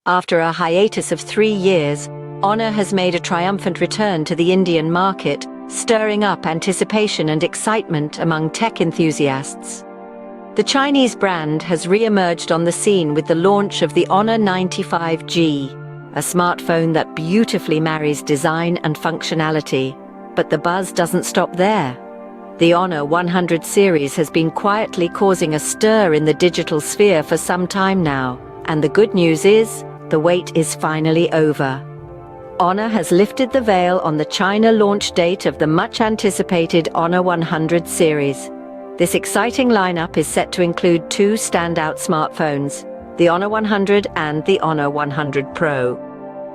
After a hiatus of 3 years, Honor has made a triumphant return to the Indian market, stirring up anticipation and excitement among tech enthusiasts. The Chinese brand has re-emerged on the scene with the launch of the Honor 95G, a smartphone that beautifully marries design and functionality. But the buzz doesn't stop there. The Honor 100 series has been quietly causing a stir in the digital sphere for some time now, and the good news is, the wait is finally over. Honor has lifted the veil on the China launch date of the much-anticipated Honor 100 series. This exciting lineup is set to include 2 standout smartphones, the Honor 100 and the Honor 100 Pro.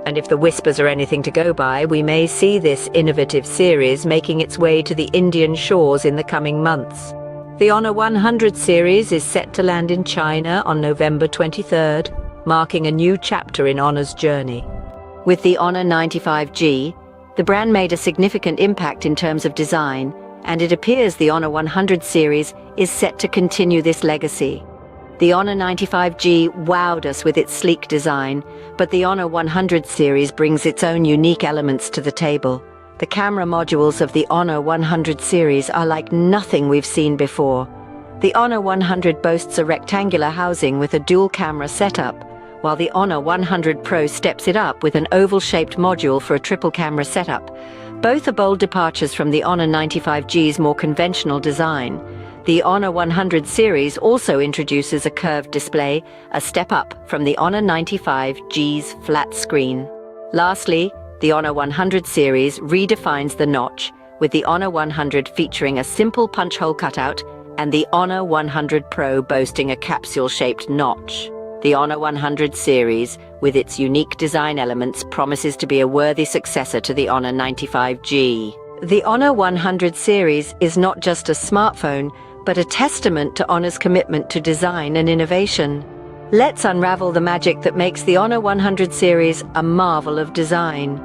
And if the whispers are anything to go by, we may see this innovative series making its way to the Indian shores in the coming months. The Honor 100 series is set to land in China on November 23rd, marking a new chapter in Honor's journey. With the Honor 95G, the brand made a significant impact in terms of design, and it appears the Honor 100 series is set to continue this legacy. The Honor 95G wowed us with its sleek design, but the Honor 100 series brings its own unique elements to the table. The camera modules of the Honor 100 series are like nothing we've seen before. The Honor 100 boasts a rectangular housing with a dual-camera setup, while the Honor 100 Pro steps it up with an oval-shaped module for a triple-camera setup. Both are bold departures from the Honor 95G's more conventional design. The Honor 100 series also introduces a curved display, a step up from the Honor 95G's flat screen. Lastly, the Honor 100 series redefines the notch, with the Honor 100 featuring a simple punch hole cutout and the Honor 100 Pro boasting a capsule-shaped notch. The Honor 100 series, with its unique design elements, promises to be a worthy successor to the Honor 95G. The Honor 100 series is not just a smartphone, but a testament to Honor's commitment to design and innovation. Let's unravel the magic that makes the Honor 100 series a marvel of design.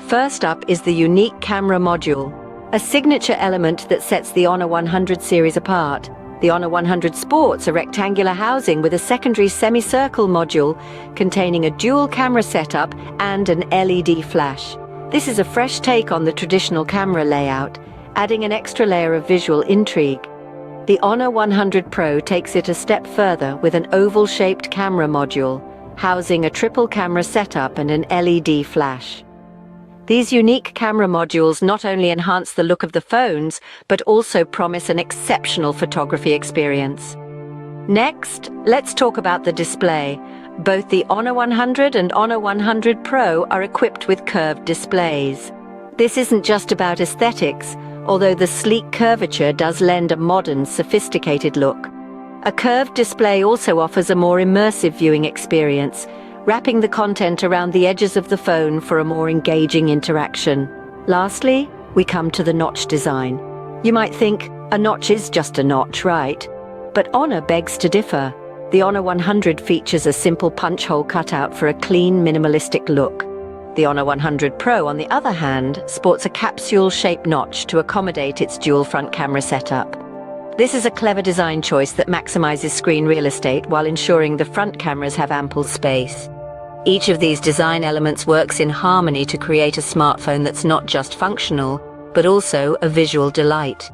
First up is the unique camera module, a signature element that sets the Honor 100 series apart. The Honor 100 sports a rectangular housing with a secondary semicircle module containing a dual camera setup and an LED flash. This is a fresh take on the traditional camera layout, adding an extra layer of visual intrigue. The Honor 100 Pro takes it a step further with an oval-shaped camera module, housing a triple camera setup and an LED flash. These unique camera modules not only enhance the look of the phones, but also promise an exceptional photography experience. Next, let's talk about the display. Both the Honor 100 and Honor 100 Pro are equipped with curved displays. This isn't just about aesthetics, although the sleek curvature does lend a modern, sophisticated look. A curved display also offers a more immersive viewing experience, wrapping the content around the edges of the phone for a more engaging interaction. Lastly, we come to the notch design. You might think, a notch is just a notch, right? But Honor begs to differ. The Honor 100 features a simple punch hole cutout for a clean, minimalistic look. The Honor 100 Pro, on the other hand, sports a capsule-shaped notch to accommodate its dual front camera setup. This is a clever design choice that maximizes screen real estate while ensuring the front cameras have ample space. Each of these design elements works in harmony to create a smartphone that's not just functional, but also a visual delight.